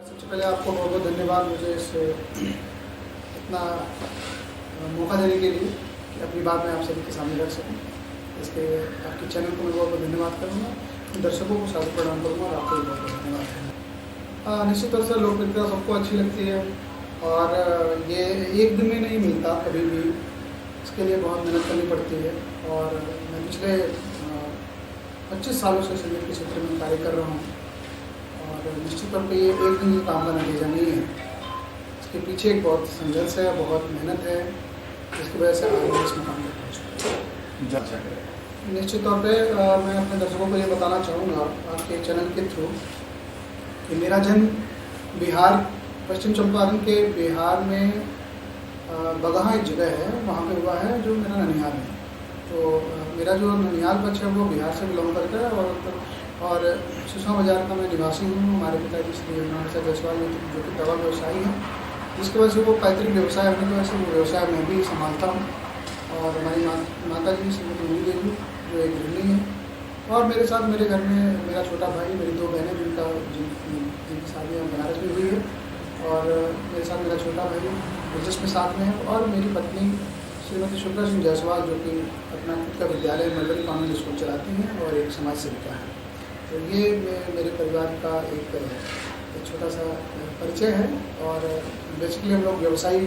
सबसे पहले आपको बहुत बहुत धन्यवाद मुझे इस इतना मौका देने के लिए कि अपनी बात मैं आप सभी के सामने रख सकूं। इसके आपके चैनल को मैं बहुत बहुत धन्यवाद करूँगा, दर्शकों को सादर प्रणाम करूँगा और आपको भी बहुत बहुत धन्यवाद करूँगा। निश्चित तौर से लोकप्रियता सबको अच्छी लगती है और ये एक दिन में नहीं मिलता, कभी भी इसके लिए बहुत मेहनत करनी पड़ती है। और मैं पिछले 25 सालों से संगीत के क्षेत्र में कार्य कर रहा हूँ और निश्चित तौर पे ये एक दिन के काम का नतीजा नहीं है। इसके पीछे एक बहुत संघर्ष है, बहुत मेहनत है, जिसकी वजह से आज मैं इस मुकाम तक पहुँच चुका हूँ। निश्चित तौर पे मैं अपने दर्शकों को ये बताना चाहूँगा आपके चैनल के थ्रू कि मेरा जन्म बिहार, पश्चिम चंपारण के बिहार में बगहा एक जगह है, वहाँ पे हुआ है जो मेरा ननिहाल है। तो मेरा जो ननिहाल पक्ष है वो बिहार से बिलोंग करता है और सुषमा बाजार का मैं निवासी हूँ। हमारे पिताजी श्री हनुमान जायसवाल जो कि दवा व्यवसायी हैं, जिसकी वजह से वो पैतृक व्यवसाय होने की वजह से वो व्यवसाय मैं भी संभालता हूँ। और हमारी माता जी श्रीमती मुनी देवी जो एक गृहिणी है, और मेरे साथ मेरे घर में मेरा छोटा भाई, मेरी 2 बहनें जिनकी शादियाँ बनारस में हुई है, और मेरे साथ मेरा छोटा भाई दिलचस्प में साथ में है, और मेरी पत्नी श्रीमती शुक्ला सिंह जायसवाल जो कि अपना खुद का विद्यालय मलबरी कॉन्वेंट स्कूल चलाती हैं और एक समाज सेविका है। तो ये मेरे परिवार का एक छोटा सा परिचय है। और बेसिकली हम लोग व्यवसायी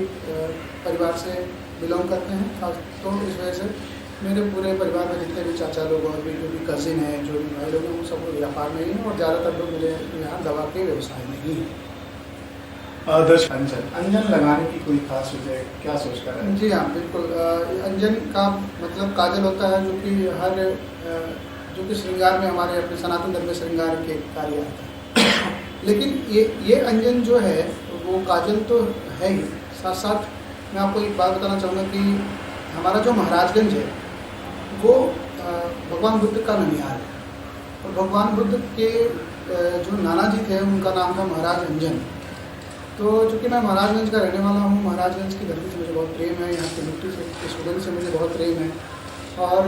परिवार से बिलोंग करते हैं, तो इस वजह से मेरे पूरे परिवार में जितने भी चाचा लोग और भी जो भी कज़िन हैं, जो भी भाई लोग हैं, वो सब व्यापार में ही हैं और ज़्यादातर लोग मेरे यहाँ दवा के व्यवसाय में ही हैं। अंजन लगाने की कोई खास वजह क्या सोच कर रहे हैं? जी हाँ, बिल्कुल। अंजन का मतलब काजल होता है, जो कि श्रृंगार में हमारे अपने सनातन धर्म में श्रृंगार के कार्य आता है। लेकिन ये अंजन जो है वो काजल तो है ही, साथ साथ मैं आपको एक बात बताना चाहूँगा कि हमारा जो महाराजगंज है वो भगवान बुद्ध का ननिहाल है। और भगवान बुद्ध के जो नाना जी थे उनका नाम था महाराज अंजन। तो चूँकि मैं महाराजगंज का रहने वाला हूँ, महाराजगंज की धरती से मुझे बहुत प्रेम है, यहाँ की मिट्टी से, के सुगंध से मुझे बहुत प्रेम है। और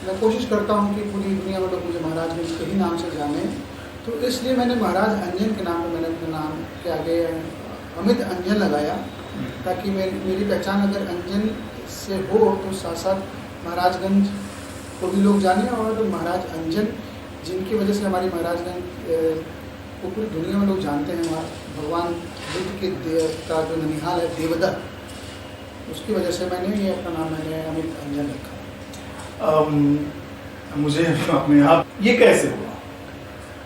मैं कोशिश करता हूँ कि पूरी दुनिया में लोग मुझे महाराजगंज के ही नाम से जाने। तो इसलिए मैंने महाराज अंजन के नाम पर मैंने अपने नाम के आगे अमित अंजन लगाया, ताकि मेरी पहचान अगर अंजन से हो तो साथ साथ महाराजगंज को भी लोग जाने। और महाराज अंजन जिनकी वजह से हमारी महाराजगंज को पूरी दुनिया में लोग जानते हैं, भगवान बुद्ध के का जो ननिहाल है देवदा, उसकी वजह से मैंने ये अपना नाम मैंने अमित अंजन रखा। मुझे अपने आप ये कैसे हुआ?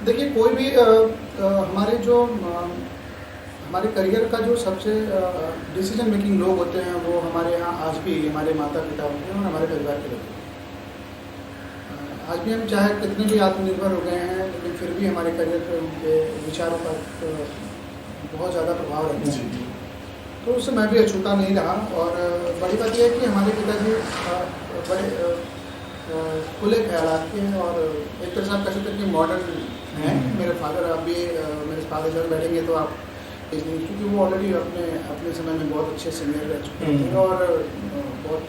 देखिए, कोई भी हमारे जो हमारे करियर का जो सबसे डिसीजन मेकिंग लोग होते हैं वो हमारे यहाँ आज भी हमारे माता पिता होते हैं और हमारे परिवार के लोग होते हैं। आज भी हम चाहे कितने भी आत्मनिर्भर हो गए हैं, लेकिन फिर भी हमारे करियर पर उनके विचारों का बहुत ज़्यादा प्रभाव रहता है। तो उससे मैं भी अछूता नहीं रहा। और बड़ी बात यह है कि हमारे पिताजी बड़े खुले ख्यालात के हैं और एक तरह से आप कह सकते हैं कि मॉडर्न हैं। मेरे फादर, आप भी मेरे फादर जब बैठेंगे तो आप, क्योंकि वो ऑलरेडी अपने समय में बहुत अच्छे सिंगर रह चुके थे और बहुत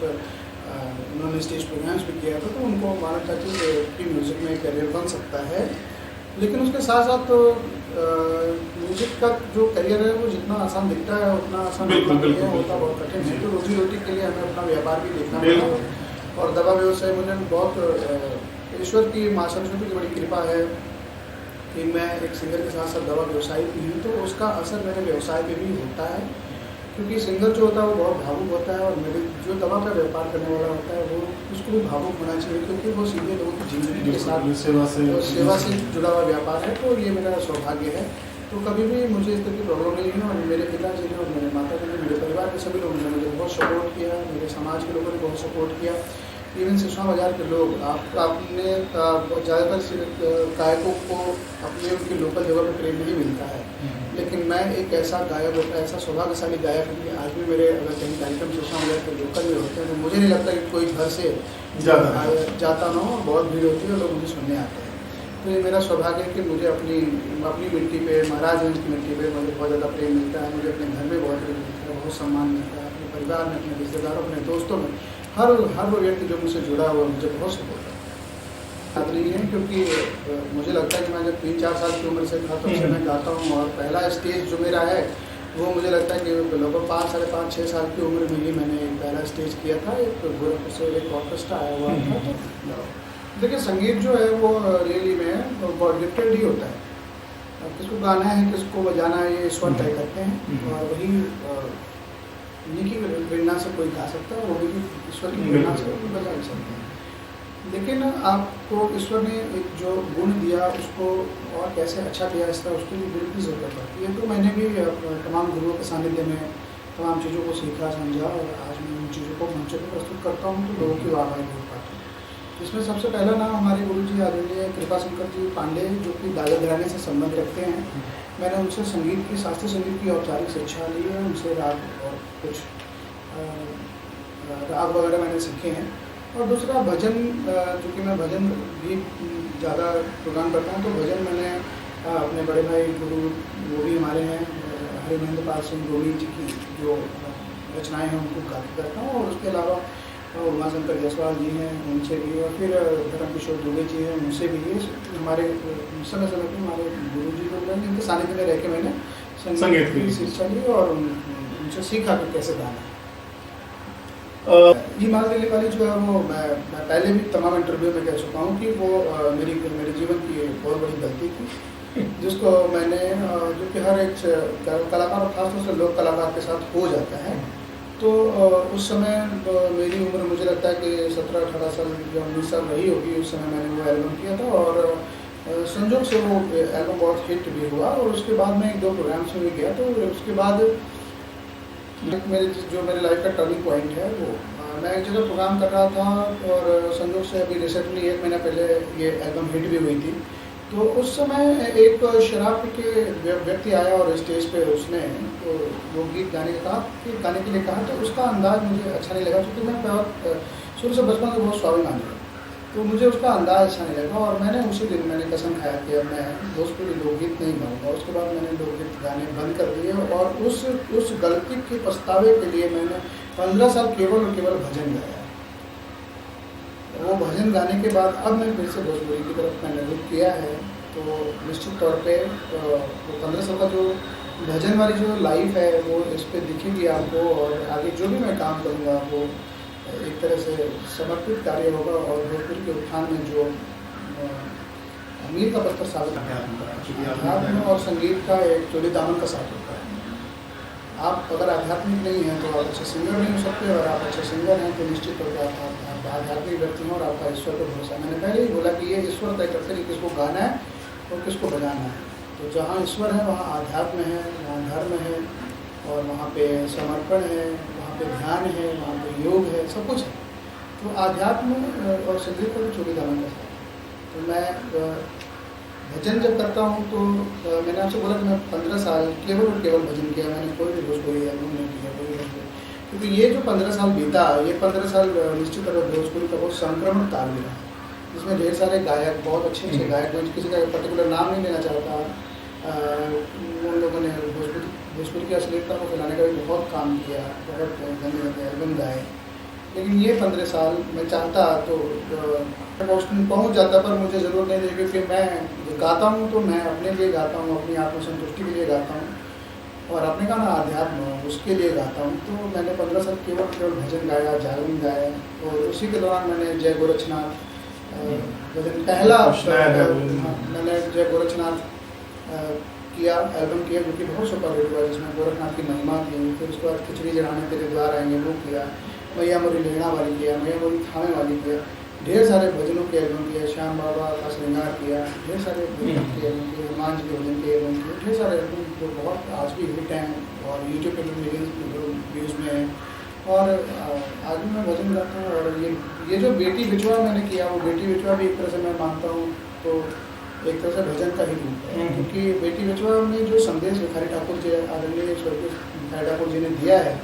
उन्होंने स्टेज प्रोग्राम्स भी किया था, तो उनको मालूम था कि म्यूज़िक में करियर बन सकता है। लेकिन उसके साथ साथ तो म्यूज़िक का जो करियर है वो जितना आसान दिखता है उतना आसान होता बहुत कठिन है। तो रोजी रोटी के लिए हमें अपना व्यापार भी देखना पड़ता। और दवा व्यवसाय मुझे बहुत ईश्वर की, माँ सरस्वती की बड़ी कृपा है कि मैं एक सिंगर के साथ साथ दवा व्यवसायी भी हूँ, तो उसका असर मेरे व्यवसाय पे भी होता है। क्योंकि सिंगर जो होता है वो बहुत भावुक होता है और मेरे जो दवा का व्यापार करने वाला होता है वो उसको भी भावुक होना चाहिए, क्योंकि वो सीधे लोगों की जिंदगी के साथ सेवा से जुड़ा हुआ व्यापार है। तो ये मेरा सौभाग्य है। तो कभी भी मुझे इस तरह की प्रॉब्लम नहीं है। और मेरे पिताजी ने और मेरे माता जी ने, मेरे परिवार के सभी लोगों ने मुझे बहुत सपोर्ट किया, मेरे समाज के लोगों ने बहुत सपोर्ट किया। इवन सुषमा बाजार के लोग, आपने ज़्यादातर गायकों को अपने उनकी लोकल जगह पर प्रेम नहीं मिलता है, लेकिन मैं एक ऐसा गायक, ऐसा सौभाग्यशाली गायक हूँ कि आज भी मेरे अगर कहीं कार्यक्रम सुषमा बाजार के लोकल में होते हैं तो मुझे नहीं लगता कि कोई घर से जाता ना हो, बहुत भीड़ होती है और लोग मुझे सुनने आते हैं। तो ये मेरा सौभाग्य है कि मुझे अपनी मिट्टी पे, महाराजगंज की मिट्टी पे मुझे बहुत ज़्यादा प्रेम मिलता है। मुझे अपने घर में बहुत प्रेम मिलता है, बहुत सम्मान मिलता है, अपने परिवार में, अपने रिश्तेदारों, अपने दोस्तों में, हर वो व्यक्ति जो मुझसे जुड़ा हुआ मुझे बहुत सपोर्ट है। याद नहीं है, क्योंकि मुझे लगता है कि मैं जब 3-4 साल की उम्र से था तब से मैं गाता हूँ, और पहला स्टेज जो मेरा है वो मुझे लगता है कि लगभग 5, साढ़े 5, 6 साल की उम्र में ही मैंने एक पहला स्टेज किया था। एक गोरखपुर से एक ऑर्केस्ट्रा आया हुआ था। तो देखिए, संगीत जो है वो रियली में बहुत गिफ्टेड ही होता है। अब किसको गाना है, किसको बजाना है, ये ईश्वर तय करते हैं, और वही इन्हीं की प्रेरणा से कोई गा सकता है, और वो भी ईश्वर की प्रेरणा से कोई बजा नहीं सकता है। लेकिन आपको ईश्वर ने एक जो गुण दिया उसको और कैसे अच्छा किया, इसका उसके लिए गुरु की ज़रूरत पड़ती है। तो मैंने भी तमाम गुरुओं के सानिध्य में तमाम चीज़ों को सीखा, समझा, और आज मैं उन चीज़ों को मंचों पर प्रस्तुत करता हूँ तो लोगों की वाहवाही हो पाती है। इसमें सबसे पहला नाम हमारे गुरु जी आदरणीय कृपाशंकर जी पांडे, जो कि दादा घराने से संबंध रखते हैं। मैंने उनसे संगीत की, शास्त्रीय संगीत की औपचारिक शिक्षा ली है, उनसे राग और कुछ राग वगैरह मैंने सीखे हैं। और दूसरा भजन, जो कि मैं भजन भी ज़्यादा प्रोग्राम करता हूँ, तो भजन मैंने अपने बड़े भाई गुरु वो भी हमारे हैं हरिमहेंद्र पाल सिंह गोवी जी की जो रचनाएं हैं उनको गाती करता हूँ। और उसके अलावा उमाशंकर जायसवाल जी हैं, उनसे भी, और फिर धर्म किशोर दुबे जी हैं, उनसे भी। ये हमारे समय समय पर हमारे गुरु जी लोग हैं जिनके सानिध्य में रह के मैंने संगीत की शिक्षा ली और उनसे सीखा कि कैसे गाना है। ये मान दिल्ली वाली जो है वो मैं पहले भी तमाम इंटरव्यू में कह चुका हूँ कि वो मेरे जीवन की एक बहुत बड़ी गलती थी, जिसको मैंने, जो कि हर एक कलाकार और खासतौर से लोक कलाकार के साथ हो जाता है। तो उस समय मेरी उम्र मुझे लगता है कि 17-18 साल या 19 साल रही होगी। उस समय मैंने वो एल्बम किया था, और संजोग से वो एल्बम बहुत हिट भी हुआ। और उसके बाद मैं 1-2 प्रोग्राम्स में भी गया। तो उसके बाद मेरे लाइफ का टर्निंग पॉइंट है वो, मैं एक जगह प्रोग्राम कर रहा था, और संजोग से अभी रिसेंटली 1 महीना पहले ये एल्बम हिट भी हुई थी। तो उस समय एक शराब के व्यक्ति आया और स्टेज पे उसने तो वो गीत गाने के लिए कहा। तो उसका अंदाज़ मुझे अच्छा नहीं लगा, क्योंकि मैं बहुत शुरू से बचपन से बहुत स्वाभिमानी हूँ, तो मुझे उसका अंदाज़ अच्छा नहीं लगा। और मैंने उसी दिन मैंने कसम खाया कि अब मैं भोजपुरी लोकगीत नहीं गाऊंगा। उसके बाद मैंने लोकगीत गाने बंद कर दिए, और उस गलती के पछतावे के लिए मैंने 15 साल केवल और केवल भजन गाया। वो भजन गाने के बाद अब मैं फिर से भोजपुरी की तरफ मैंने रुख किया है। तो निश्चित तौर पे वो 15 साल का जो भजन वाली जो लाइफ है वो इस पर दिखेगी आपको, और आगे जो भी मैं काम करूँगा वो एक तरह से समर्पित कार्य होगा, और भोजपुरी के उत्थान में जो अमीर का पत्थर साबित अध्यात्म और संगीत का एक चोली दामन का साथ होता है। आप अगर आध्यात्मिक नहीं हैं तो आप अच्छे सिंगर नहीं हो सकते, और आप अच्छे सिंगर हैं तो निश्चित तौर पर आप आध्यात्मिक व्यक्ति हैं और आपका ईश्वर पर भरोसा। मैंने पहले ही बोला कि ये ईश्वर तय करते हैं कि किसको गाना है और किसको बजाना है। तो जहाँ ईश्वर है वहाँ आध्यात्म है, वहाँ धर्म है, और वहाँ पे समर्पण है, वहाँ पे ध्यान है, वहाँ पे योग है, सब कुछ है। तो आध्यात्म और संगीत का भी चोली दामन का साथ। तो मैं भजन जब करता हूँ तो मैंने आपसे बोला कि मैं 15 साल केवल और केवल भजन किया। मैंने कोई भी भोजपुरी एल्बम नहीं किया, कोई भी, क्योंकि ये जो 15 साल बीता, ये 15 साल निश्चित तौर पर भोजपुरी का बहुत संक्रमण काल भी रहा, जिसमें ढेर सारे गायक, बहुत अच्छे गायक, जो किसी का पर्टिकुलर नाम नहीं लेना चाहता, उन लोगों ने भोजपुरी की अश्लीलता को फैलाने का भी बहुत काम किया, बहुत गंदे गंदे एल्बम गाए। लेकिन ये 15 साल मैं चाहता तो पहुंच जाता, पर मुझे ज़रूरत नहीं थी, क्योंकि मैं गाता हूँ तो मैं अपने लिए गाता हूँ, अपनी आत्मसंतुष्टि के लिए गाता हूँ, और अपने का ना अध्यात्म उसके लिए गाता हूँ। तो मैंने 15 साल केवल भजन गाया, जागरण गाया, और उसी के दौरान मैंने जय गोरक्षनाथ भजन पहला मैंने जय गोरक्षनाथ किया, एल्बम किया, जो कि बहुत सुपर हिट हुआ, जिसमें गोरखनाथ की महिमा थी। फिर उसके बाद खिचड़ी जलाने तेरे द्वार आएंगे वो किया, मैया मोरी लेना वाली किया, मैया मोरी थामे वाली किया, ढेर सारे भजनों के एल्बम किया, श्याम बाबा का श्रृंगार किया, ढेर सारे भजनों के एल्बम किए, हनुमान जी के भजन के एल्बम किए, ढेर सारे एल्बम जो बहुत आज भी हिट हैं और यूट्यूब पे मिलियन व्यूज़ में हैं। और आज भी मैं भजन गाता हूँ। और ये जो बेटी बिछुआ मैंने किया, वो बेटी बिछुआ भी एक तरह से मैं मानता हूँ तो एक तरह से भजन का ही रूप है, क्योंकि बेटी बिछुआ में जो संदेश भिखारी ठाकुर जी, आदरणीय स्वर्गीय भिखारी ठाकुर जी ने दिया है,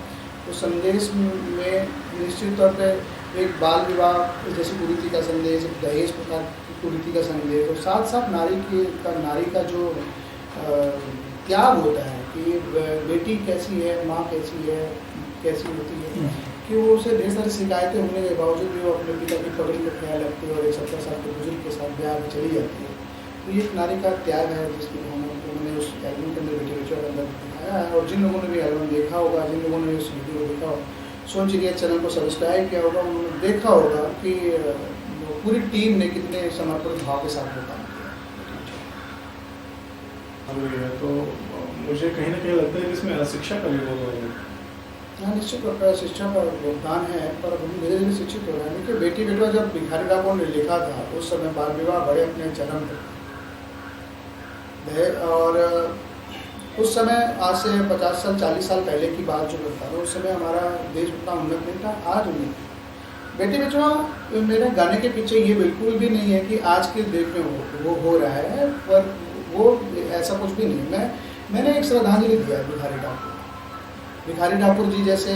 उस संदेश में निश्चित तौर पर एक बाल विवाह जैसी कुरीति का संदेश, एक दहेज प्रकार की कुरीति का संदेश, और साथ साथ नारी का जो त्याग होता है कि बेटी कैसी है, माँ कैसी है, कैसी होती है, कि वो उसे ढेर सारी शिकायतें होने के बावजूद भी वो अपने पिता की पगड़ी का ख्याल रखती है और एक 70 साल के बुजुर्ग के साथ ब्याह में चली जाती है। तो ये एक नारी का त्याग है जिसकी उन्होंने उस एल्बम के अंदर बेटी बच्चों के अंदर दिखाया है। और जिन लोगों ने भी एल्बम देखा होगा, जिन लोगों ने उस वीडियो को देखा होगा, सोन चिड़िया चैनल को सब्सक्राइब किया होगा, उन्होंने देखा होगा कि पूरी टीम ने कितने समर्पित भाव के साथ वो काम किया। तो मुझे कहीं ना कहीं लगता है कि इसमें अशिक्षा का भी बहुत है। हाँ, निश्चित तौर पर शिक्षा का योगदान है, पर हम धीरे धीरे शिक्षित हो रहे हैं। देखिए बेटी बेटवा जब भिखारी ठाकुर ने लिखा था उस समय बाल विवाह बड़े अपने चरम थे और उस समय आज से 50 साल 40 साल पहले की बात जो करता था, उस समय हमारा देश उतना उन्नत नहीं था, आज उन्नत। बेटी बेटवा मेरे गाने के पीछे ये बिल्कुल भी नहीं है कि आज के डेट में वो हो रहा है, पर वो ऐसा कुछ भी नहीं है। मैंने एक श्रद्धांजलि दिया है भिखारी ठाकुर जी जैसे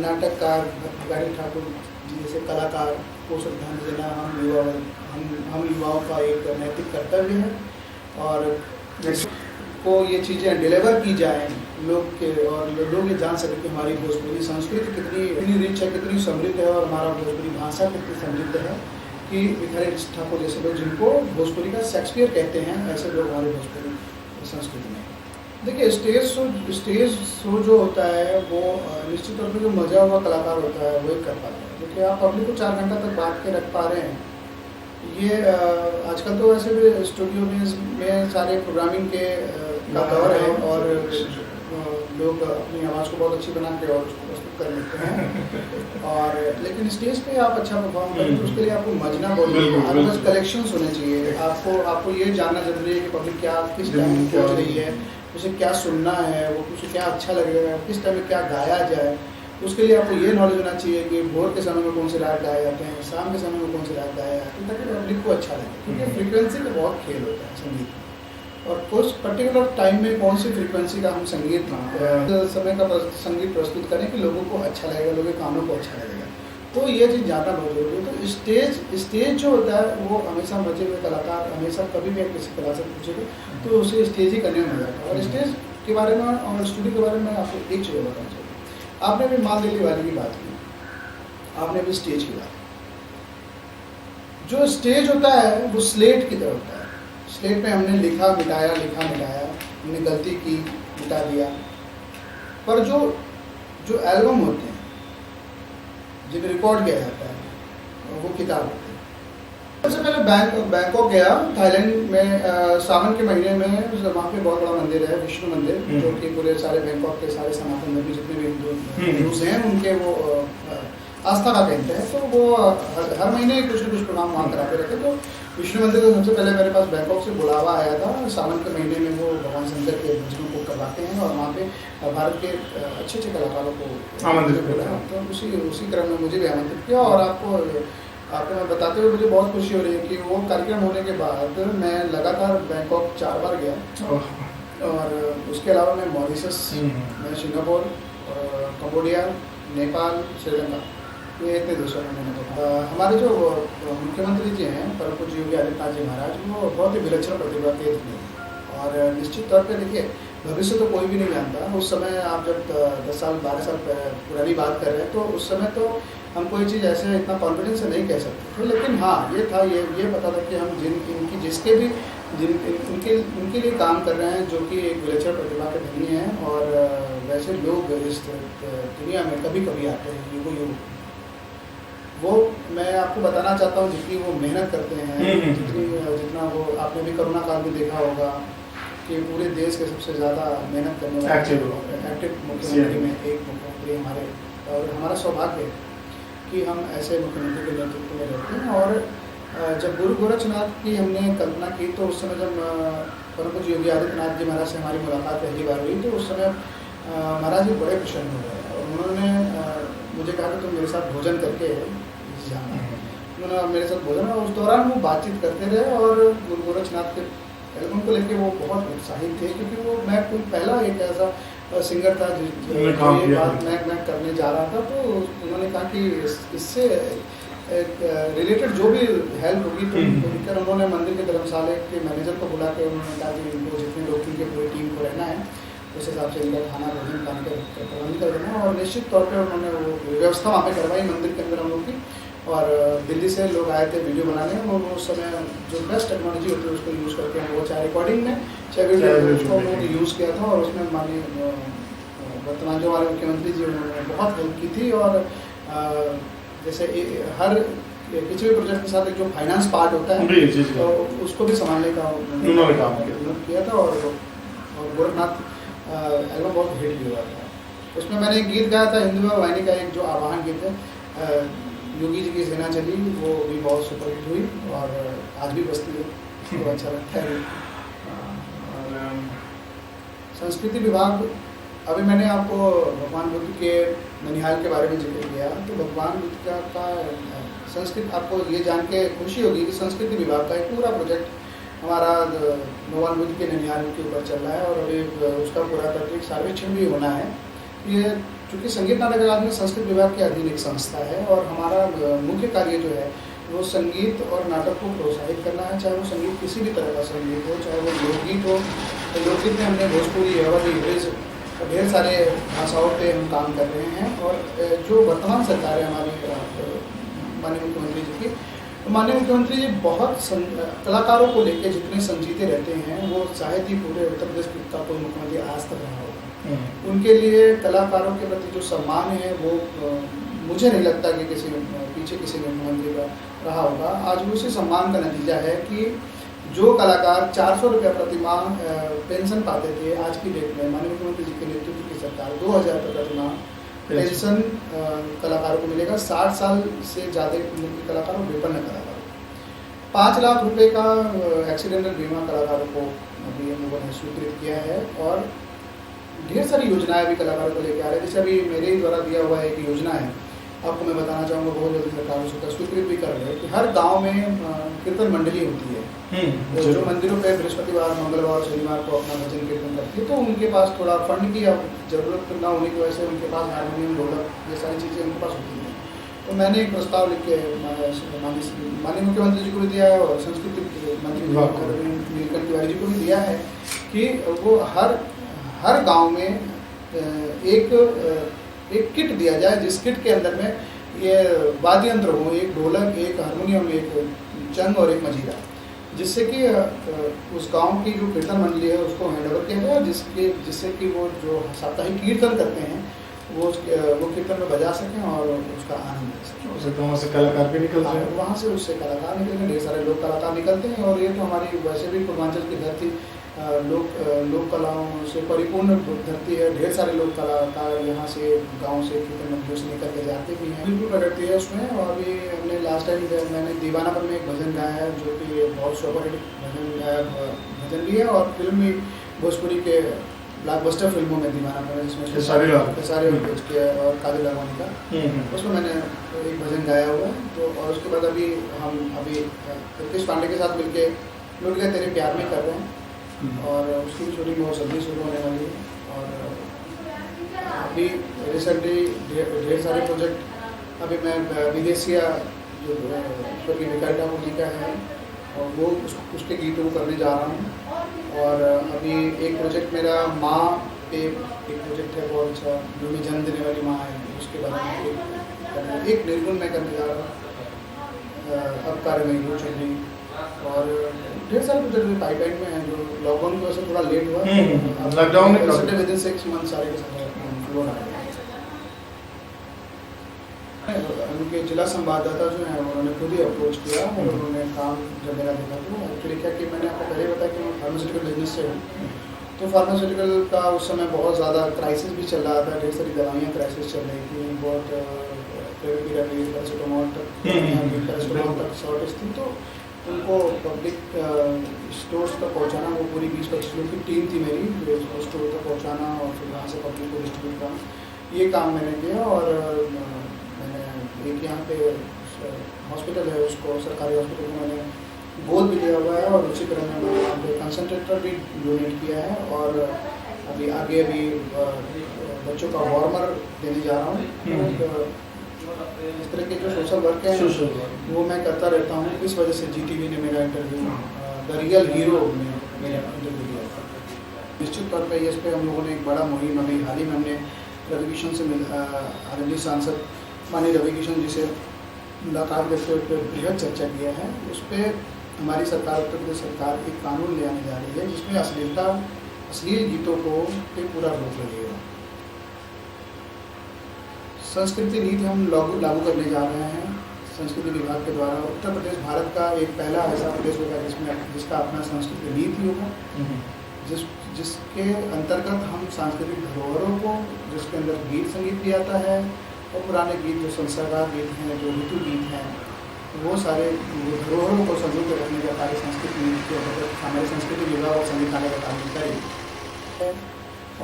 नाटककार, भिखारी ठाकुर जी जैसे कलाकार को श्रद्धांजलि देना हम युवाओं का एक नैतिक कर्तव्य है। और को ये चीज़ें डिलीवर की जाए लोग के, और लोग ये जान सकें कि हमारी भोजपुरी संस्कृति कितनी रिच है, कितनी समृद्ध है, और हमारा भोजपुरी भाषा कितनी समृद्ध है कि भिखारी ठाकुर जैसे लोग जिनको भोजपुरी का शेक्सपियर कहते हैं, ऐसे लोग हमारी भोजपुरी संस्कृति में। देखिए स्टेज शो जो होता है वो निश्चित तौर पर जो मजा हुआ कलाकार होता है वही कर पाता है। देखिए आप पब्लिक को 4 घंटा तक बांध के रख पा रहे हैं, ये आजकल तो वैसे भी स्टूडियो में सारे प्रोग्रामिंग के दौर है और लोग अपनी आवाज़ को बहुत अच्छी बना के और उसको प्रस्तुत कर लेते हैं और लेकिन स्टेज पे आप अच्छा परफॉर्म करें तो उसके लिए आपको मजना बहुत जरूरी है। आपके पास कलेक्शंस होने चाहिए, आपको ये जानना जरूरी है कि पब्लिक क्या किस टाइम में पहुँच रही है, उसे क्या सुनना है, वो उसे क्या अच्छा लगेगा, किस टाइम में क्या गाया जाए। उसके लिए आपको ये नॉलेज होना चाहिए कि भोर के समय में कौन से राग गाए जाते हैं, शाम के समय में कौन से राग गाए जाते हैं, ताकि पब्लिक को अच्छा लगे। क्योंकि फ्रीक्वेंसी का बहुत खेल होता है संगीत में, और कुछ पर्टिकुलर टाइम में कौन सी फ्रीक्वेंसी का हम संगीत समय का संगीत प्रस्तुत करें कि लोगों को अच्छा लगेगा, लोगों के कानों को अच्छा लगेगा। तो ये चीज़ जानना बहुत जरूरी है। तो स्टेज जो होता है वो हमेशा बचे हुए कलाकार हमेशा कभी भी किसी कला से पूछेगा तो उसे स्टेज ही करने में मजा आता है। और स्टेज के बारे में और स्टूडियो के बारे में आपको एक चीज़ बताना चाहिए। आपने भी माल दिल्ली वाली की बात की, आपने भी स्टेज की बात की। जो स्टेज होता है वो स्लेट की तरह होता है। स्लेट में हमने लिखा मिटाया, हमने गलती की, मिटा दिया। पर जो एल्बम होते हैं जिन्हें रिकॉर्ड किया जाता है वो किताब होती है। सबसे पहले बैंकॉक गया, थाईलैंड में सावन के महीने में वहाँ पे बहुत बड़ा मंदिर है, विष्णु मंदिर, जो कि पूरे सारे बैंकॉक के सारे सनातन में भी जितने भी हिंदूज हैं उनके वो आस्था का केंद्र है। तो वो हर महीने कुछ न कुछ प्रोग्राम वहाँ कराते रहते। तो विष्णु मंदिर को सबसे पहले मेरे पास बैंकॉक से बुलावा आया था। सावन के महीने में वो भगवान शंकर के भजनों को करवाते हैं और वहाँ पे भारत के अच्छे कलाकारों को आमंत्रित किया। तो उसी क्रम में मुझे भी आमंत्रित किया। और आपको मैं बताते हुए मुझे बहुत खुशी हो रही है कि वो कार्यक्रम होने के बाद मैं लगातार बैंकॉक 4 बार गया। और उसके अलावा मैं मॉरिशस, मैं सिंगापुर, कंबोडिया, नेपाल, श्रीलंका, ये इतने देशों में मैंने देखा। हमारे जो मुख्यमंत्री जी हैं परम पूज्य योगी आदित्यनाथ जी महाराज, वो बहुत ही विलक्षण प्रतिभा के थे। और निश्चित तौर पे देखिए भविष्य तो कोई भी नहीं जानता। उस समय आप जब 10 साल 12 साल पुरानी बात कर रहे हैं तो उस समय तो हम कोई चीज़ ऐसे इतना कॉन्फिडेंस से नहीं कह सकते थे। लेकिन हाँ ये था, ये पता था कि हम जिसके भी उनके लिए काम कर रहे हैं जो कि एक विलक्षण प्रतिभा के धनी हैं। और वैसे लोग इस दुनिया में कभी कभी आते हैं युग वो मैं आपको बताना चाहता हूँ जितनी वो मेहनत करते हैं, जितना वो आपने भी कोरोना काल में देखा होगा कि पूरे देश के सबसे ज़्यादा मेहनत करने वाले एक्टिव मुख्यमंत्री में एक मुख्यमंत्री हमारे, और हमारा सौभाग्य है कि हम ऐसे मुख्यमंत्री के नेतृत्व में रहते हैं। और जब गुरु गोरखनाथ की हमने कल्पना की तो उस समय जब परम पूज्य योगी आदित्यनाथ जी महाराज से हमारी मुलाकात पहली बार हुई तो उस समय महाराज जी बड़े प्रसन्न हो गए और उन्होंने मुझे कहा कि तुम मेरे साथ भोजन करके जाना। उन्होंने मेरे साथ भोजन और उस दौरान वो बातचीत करते रहे। और गुरु गोरखनाथ के एल्बम को लेकर वो बहुत उत्साहित थे क्योंकि वो मैं कोई पहला एक ऐसा सिंगर था जो ये बात मैं करने जा रहा था। तो उन्होंने कहा कि इससे रिलेटेड जो भी हेल्प होगी तो लेकर उन्होंने मंदिर के धर्मशाला के मैनेजर को बुला के उन्होंने कहा कि उनको जितने लोग उनके पूरी टीम को रहना है उस हिसाब से इनका खाना भोजन पानी का प्रबंध कर देना। और निश्चित तौर पे उन्होंने वो व्यवस्था वहाँ पे करवाई मंदिर के अंदर हम लोग की। और दिल्ली से लोग आए थे वीडियो बनाने, और वो उस समय जो बेस्ट टेक्नोलॉजी होती है उसको यूज़ करके वो चाहे रिकॉर्डिंग में चाहे वीडियो उसको उन्होंने यूज़ किया था। और उसमें माननीय वर्तमान जो हमारे मुख्यमंत्री जी उन्होंने बहुत हेल्प की थी। और जैसे हर किसी भी प्रोजेक्ट के साथ एक जो फाइनेंस पार्ट होता है तो उसको भी संभालने का उन्होंने काम किया था। और गोरखनाथ एल्बम बहुत हिट भी हुआ था। उसमें मैंने एक गीत गाया था हिंदू वाहिनी का, एक जो आवाहन गीत है योगी जी की सेना चली, वो भी बहुत सुपरहिट हुई और आज भी बजती है, तो अच्छा लगता है। और संस्कृति विभाग, अभी मैंने आपको भगवान बुद्ध के ननिहाल के बारे में जिक्र किया, तो भगवान बुद्ध का संस्कृत, आपको ये जान के खुशी होगी कि संस्कृति विभाग का एक पूरा प्रोजेक्ट हमारा भगवान बुद्ध के ननिहाल के ऊपर चल रहा है। और अभी उसका पुरातात्विक सर्वेक्षण भी होना है। ये चूँकि संगीत नाटक अकादमी संस्कृत विभाग के अधीन एक संस्था है, और हमारा मुख्य कार्य जो है वो संगीत और नाटक को प्रोत्साहित करना है। चाहे वो संगीत किसी भी तरह का संगीत हो, चाहे वो लोकगीत हो, तो लोकगीत में हमने भोजपुरी, अवधी, ब्रिज, ढेर सारे भाषाओं पे हम काम कर रहे हैं। और जो वर्तमान सरकार है हमारी माननीय मुख्यमंत्री जी की, तो माननीय मुख्यमंत्री जी बहुत कलाकारों को लेकर जितने संजीते रहते हैं, वो शायद ही पूरे उत्तर प्रदेश का कोई मुख्यमंत्री आज तक रहा होगा। उनके लिए कलाकारों के प्रति जो सम्मान है वो मुझे नहीं लगता कि पीछे किसी मुख्यमंत्री का रहा होगा। आज उसी सम्मान का नतीजा है कि जो कलाकार 400 रुपये प्रतिमाह पेंशन पाते थे, आज की डेट में माननीय मुख्यमंत्री जी के नेतृत्व की सरकार 2000 रुपये प्रतिमाह पेंशन कलाकारों को मिलेगा। 60 साल से ज़्यादा उम्र के कलाकारों, विपन्न कलाकारों, 5 लाख रुपए का एक्सीडेंटल बीमा कलाकारों को अभी हम लोगों ने स्वीकृत किया है। और ढेर सारी योजनाएं भी कलाकारों को लेकर आ रहे हैं। जैसे अभी मेरे ही द्वारा दिया हुआ एक योजना है, आपको मैं बताना चाहूँगा, बहुत जल्दी सरकार उसका स्वीकृत भी कर रहे हैं कि हर गांव में कीर्तन मंडली होती है। तो जो मंदिरों पे बृहस्पतिवार, मंगलवार, शनिवार को अपना भजन कीर्तन करती है, तो उनके पास थोड़ा फंड की जरूरत ना होने की वजह से उनके पास हारमोनियम, ढोलक, ये सारी चीज़ें उनके पास होती हैं। तो मैंने एक प्रस्ताव लिख के माननीय मुख्यमंत्री जी को भी दिया है और संस्कृति मंत्री नीलकंठ तिवारी जी को भी दिया है कि वो हर गांव में एक किट दिया जाए, जिस किट के अंदर में ये वाद्य यंत्र हो, एक ढोलक, एक हारमोनियम, एक चंग और एक मजीरा, जिससे कि उस गांव की जो कीर्तन मंडली है उसको हैंड ओवर किया जाए, जिससे कि वो जो साप्ताहिक कीर्तन करते हैं वो कीर्तन में बजा सकें और उसका आनंद ले सकें। वहाँ से कलाकार भी निकलते हैं, वहाँ से उससे कलाकार निकलते हैं, ढेर सारे लोग कलाकार निकलते हैं। और ये तो हमारी वैसे भी पूर्वांचल की धरती लोक कलाओं से परिपूर्ण धरती है। ढेर सारे लोग कलाकार यहाँ से गांव से कीर्तन मंदिरों से निकल के जाते भी हैं, बिल्कुल प्रगति है उसमें। और अभी हमने लास्ट टाइम मैंने दीवानापन में एक भजन गाया है, जो कि बहुत सुपरहिट भजन भी है और फिल्म भी भोजपुरी के ब्लॉकबस्टर फिल्मों में दीवानापन है, जिसमें सारे और कादिर लगवानी का, उसमें मैंने एक भजन गाया हुआ है। तो और उसके बाद अभी हम रितेश पांडे के साथ मिलके लुट गए तेरे प्यार में कर रहे हैं, और उसकी शूटिंग बहुत जल्दी शुरू होने वाली है। और अभी रिसेंटली ढेर सारे प्रोजेक्ट, अभी मैं विदेशिया जो स्वर्गीय विकास ठाकुर जी का है और वो उसके गीतों को करने जा रहा हूँ। और अभी एक प्रोजेक्ट मेरा माँ पे एक प्रोजेक्ट है बहुत अच्छा, जो मैं जन्म देने वाली माँ है, उसके बारे में एक निर्गुण मैं करने जा रहा हूँ। अब कार्य में वो चल रही, और ढेर सारे प्रोजेक्ट पाइपलाइन में हैं जो लॉकडाउन की वजह से थोड़ा लेट हुआ। लॉकडाउन विद इन 6 मंथ सारे के सारे फ्लोर आ गए। उनके जिला संवाददाता जो हैं उन्होंने खुद ही अप्रोच किया और उन्होंने काम जब मेरा देखा तो एक्चुअली क्या कि मैंने आपको पहले बताया कि मैं फार्मास्यूटिकल बिजनेस से हूँ। तो फार्मास्यूटिकल का उस समय बहुत ज़्यादा क्राइसिस भी चल रहा था, ढेर सारी दवाइयाँ क्राइसिस चल रही थी, बहुत पैरासीटामोल तक शॉर्टेज थी। तो उनको पब्लिक स्टोर्स तक पहुँचाना, वो पूरी 20-25 लोग की टीम थी मेरी, जो स्टोर तक पहुँचाना और फिर वहाँ से पब्लिक को डिस्ट्रीब्यूट करना, ये काम मैंने किया। और मैंने एक यहाँ पे हॉस्पिटल है, उसको सरकारी हॉस्पिटल को मैंने गोद भी लिया हुआ है, और उसी तरह मैंने वहाँ पे कंसनट्रेटर भी डोनेट किया है। और अभी आगे बच्चों का वार्मर देने जा रहा हूँ। इस तरह के जो सोशल वर्क है वो मैं करता रहता हूँ। इस वजह से GTV ने मेरा इंटरव्यू द रियल हीरो में मेरा इंटरव्यू दिया था। निश्चित तौर पे इस पे हम लोगों ने एक बड़ा मुहिम अभी हाल ही में हमने रवि किशन से आदरणीय सांसद माननीय रवि किशन जी से मुलाकात करके उस पर बृहद चर्चा किया है। उस पर हमारी सरकार, उत्तर प्रदेश सरकार एक कानून ले आने जा रही है जिसमें अश्लील गीतों को पे पूरा रोक लगेगा। संस्कृति नीति हम लागू करने जा रहे हैं संस्कृति विभाग के द्वारा। उत्तर प्रदेश भारत का एक पहला ऐसा प्रदेश होगा जिसका अपना संस्कृति नीति होगा, जिसके अंतर्गत हम सांस्कृतिक धरोहरों को, जिसके अंदर गीत संगीत भी आता है और पुराने गीत जो संस्कार गीत हैं, जो ऋतु गीत हैं, वो सारे धरोहरों को संजो के रखने का कार्य संस्कृति नीति के अंतर्गत हमारे संस्कृति विभाग और संगीतालय का काम करें।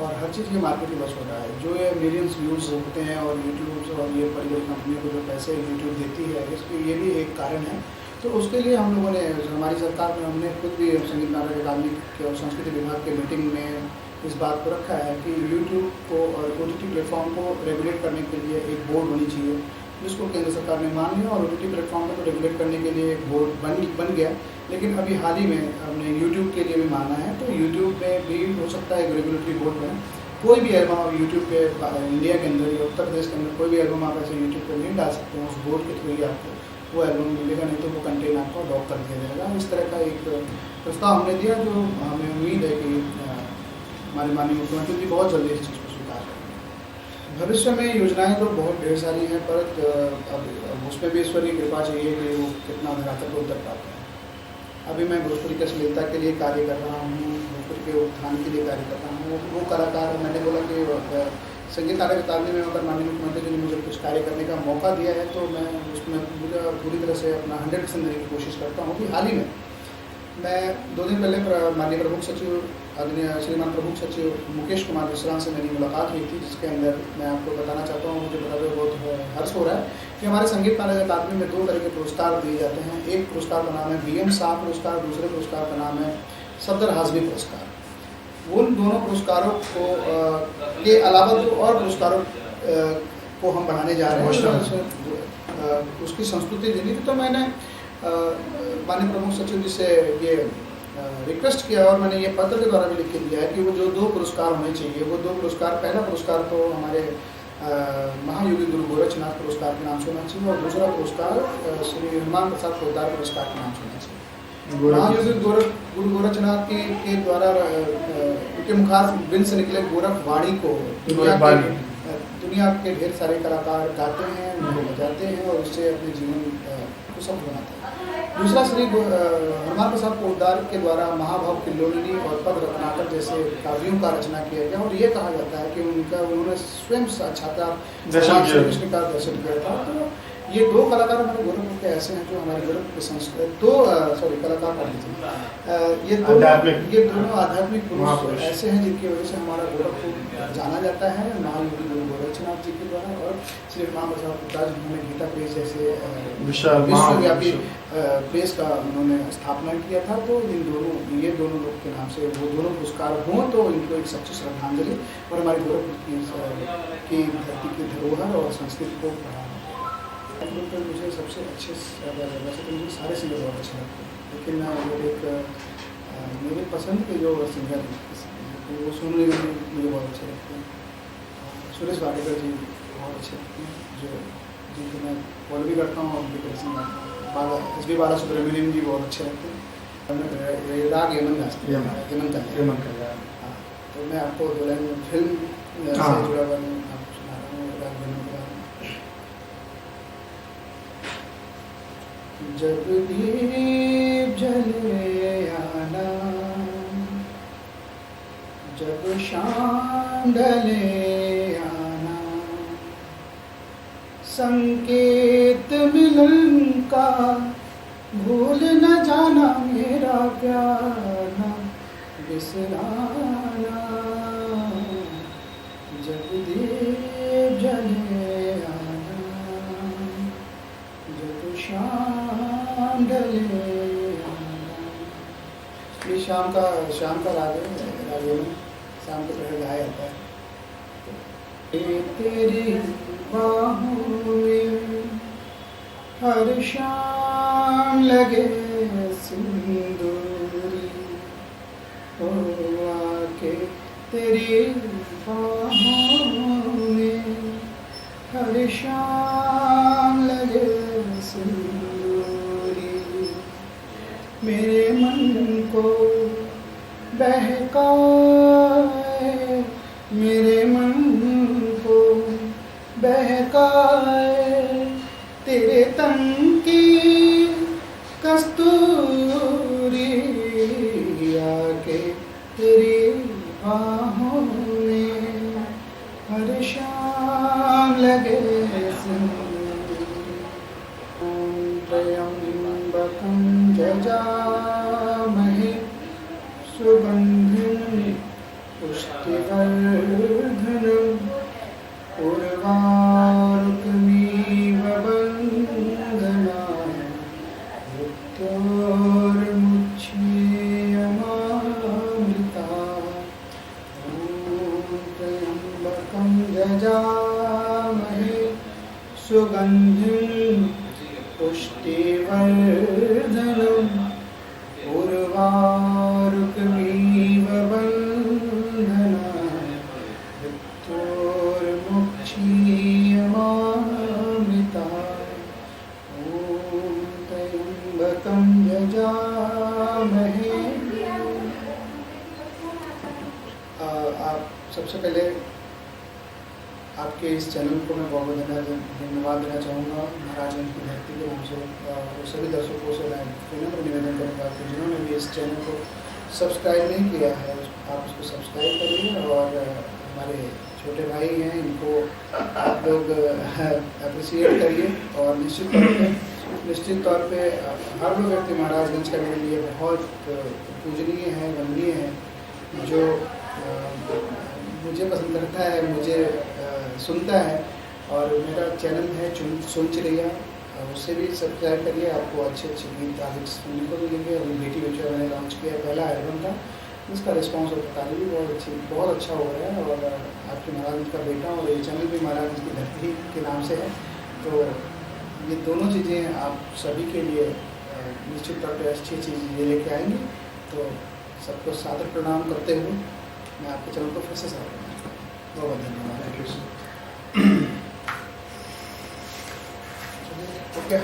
और हर चीज़ ये मार्केट में बस हो रहा है। जो ये मिलियंस व्यूज़ होते हैं और यूट्यूब और ये बड़ी बड़ी कंपनियों को जो पैसे यूट्यूब देती है, इसके ये भी एक कारण है। तो उसके लिए हम लोगों ने, हमारी सरकार में हमने खुद भी संगीत नाटक अकादमी के और संस्कृति विभाग के मीटिंग में इस बात को रखा है कि यूट्यूब को और OTT प्लेटफॉर्म को रेगुलेट करने के लिए एक बोर्ड होनी चाहिए, जिसको केंद्र सरकार ने मान लिया और OTT प्लेटफॉर्म को रेगुलेट करने के लिए एक बोर्ड बन गया। लेकिन अभी हाल ही में हमने यूट्यूब के लिए भी माना है, तो यूट्यूब में भी हो सकता है एक रेगुलेटरी बोर्ड में कोई भी एल्बम आप यूट्यूब पे इंडिया के अंदर या उत्तर प्रदेश के अंदर कोई भी एल्बम आप ऐसे यूट्यूब पर नहीं डाल सकते हैं। उस बोर्ड के थ्रू ही आपको वो एल्बम मिलेगा, नहीं तो वो कंटेंट आपको लॉक कर दिया जाएगा। इस तरह का एक प्रस्ताव हमने दिया, जो हमें उम्मीद है कि हमारे माननीय मुख्यमंत्री जी बहुत जल्दी इस चीज़ को स्वीकार करेंगे। भविष्य में योजनाएं तो बहुत ढेर सारी हैं, पर अब उसमें भी ईश्वर की कृपा चाहिए कि वो कितना धरातल को उतर पाते हैं। अभी मैं भोजपुरी की अश्लीलता के लिए कार्य कर रहा हूँ, भोजपुरी के उत्थान के लिए कार्य कर रहा हूँ। वो कलाकार, मैंने बोला कि संगीत नाटक अकादमी में अगर माननीय मुख्यमंत्री जी ने मुझे कुछ कार्य करने का मौका दिया है, तो मैं उसमें पूरी तरह से अपना 100% देने की कोशिश करता हूँ। कि हाल ही में मैं 2 दिन पहले माननीय प्रमुख सचिव आदरणीय श्रीमान प्रमुख सचिव मुकेश कुमार विश्राम से मेरी मुलाकात हुई थी, जिसके अंदर मैं आपको बताना चाहता हूँ, मुझे बताते हुए बहुत हर्ष हो रहा है कि हमारे संगीत नाटक अकादमी में 2 तरह के पुरस्कार दिए जाते हैं। एक पुरस्कार का नाम है BM शाह पुरस्कार, दूसरे पुरस्कार का नाम है सफदर हाजमी पुरस्कार। उन दोनों पुरस्कारों को के अलावा 2 और पुरस्कारों को हम बढ़ाने जा रहे हैं, उसकी संस्कृति देने की। तो मैंने माननीय प्रमुख सचिव जी से ये रिक्वेस्ट किया और मैंने ये पत्र के द्वारा भी लिख के दिया है कि वो जो 2 पुरस्कार होने चाहिए, वो 2 पुरस्कार, पहला पुरस्कार तो हमारे महायोगी गुरु गोरक्षनाथ पुरस्कार के नाम से होना चाहिए और दूसरा पुरस्कार श्री हनुमान प्रसाद पोद्दार पुरस्कार के नाम से होना चाहिए। महायोगी गुरु गोरक्षनाथ के द्वारा उनके मुखार बिन से निकले गोरख वाणी को दुनिया के ढेर सारे कलाकार गाते हैं, उनको बजाते हैं और उससे अपने जीवन को सफल बनाते हैं। दूसरा श्री हनुमान प्रसाद पोद्दार के द्वारा महाभाव किल्लोलिनी और पद रत्नाकर जैसे काव्यों का रचना किया गया और ये कहा जाता है कि उन्होंने स्वयं साक्षात्कार कृष्ण का दर्शन किया था। तो ये 2 कलाकार हमारे गोरखपुर के ऐसे हैं जो हमारे गोरखपुर के संस्कृत कलाकार पढ़ लीजिए, ये दोनों आध्यात्मिक पुरुष ऐसे हैं जिनकी वजह से हमारा गोरखपुर जाना जाता है। महायोगी गुरु गोरक्षनाथ जी के द्वारा और श्री हनुमान प्रसाद पोद्दार जिन्होंने गीता प्रेस जैसे विश्वव्यापी प्रेस का उन्होंने स्थापना किया था। तो ये दोनों लोग के नाम से वो दोनों पुरस्कार हों तो इनको एक सच्ची श्रद्धांजलि और हमारे गोरखपुर की धरती की धरोहर और संस्कृति को बढ़ाना। तो मुझे सबसे अच्छे, वैसे तो मुझे सारे सिंगर बहुत अच्छे लगते हैं, लेकिन मेरे पसंद के जो सिंगर वो सोनू निगम मुझे बहुत अच्छे लगते हैं, सुरेश वाडेकर जी बहुत अच्छे लगते हैं, जिनको मैं फॉलो भी करता हूँ और उनके पसंद। SB बालासुब्रमण्यम जी बहुत अच्छे लगते हैं। राग यमन गाते हैं, यमन कल्याण। हाँ, तो मैं आपको 2 लाइन फिल्म से जुड़ा हुआ आपको सुना रहा हूँ, राग यमन कल्याण। जब दीप जले आना, जब शाम ढले आना, संकेत मिलन का भूल न जाना, मेरा प्यार न बिसराना। जब दीप जले आना, जब शाम ये शाम का राग है, राग में शाम को पहले गाया जाता है। तेरी बाहों में हर शाम लगे सिंदूरी, ओ आके बाहों में हर शाम लगे सिंदूरी, मेरे मन को बहकाए, मेरे मन को बहकाए, तेरे तन की कस्तूरी, आके तेरी बाहों में हर शाम लगे त्र्यंबकं यजामहे सुगन्धिं पुष्टिवर्धनम् उर्वारुकमिव बन्धनान् मृत्योर्मुच्यमामृतात्। ॐ त्र्यम्बकं यजामहे सुगन्धिं पुष्टिवर्धनम् उर्वारुकमिव बन्धनान् मृत्योर्मुच्यमामृतात्। ॐ त्र्यम्बकं यजामहे। आप सबसे पहले आपके इस चैनल को मैं बहुत धन्यवाद देना चाहूँगा महाराजगंज की धरती के नाम से, और सभी दर्शकों से मैं विनम्र निवेदन करूँगा कि जिन्होंने भी इस चैनल को सब्सक्राइब नहीं किया है आप उसको सब्सक्राइब करिए, और हमारे छोटे भाई हैं इनको आप लोग अप्रिसिएट करिए। और निश्चित तौर पे हर वो व्यक्ति महाराजगंज का मेरे लिए बहुत पूजनीय है, वंदनीय है, जो मुझे पसंद करता है, मुझे सुनता है। और मेरा चैनल है सुन चिड़ैया, उससे भी सब्सक्राइब करिए, आपको अच्छे अच्छे गीत आगे सुनने को मिलेंगे। अभी बेटी बेचा मैंने लॉन्च किया, पहला एल्बम था, इसका रिस्पांस और तारीफ भी बहुत अच्छा हो रहा है। और आपके महाराज का बेटा और ये चैनल भी महाराज की धरती के नाम से है, तो ये दोनों चीज़ें आप सभी के लिए निश्चित तौर पर अच्छी चीज़ ये लेके आएंगे। तो सबको सादर प्रणाम करते हुए मैं आपके चैनल को फिर से बहुत बहुत धन्यवाद। ओके।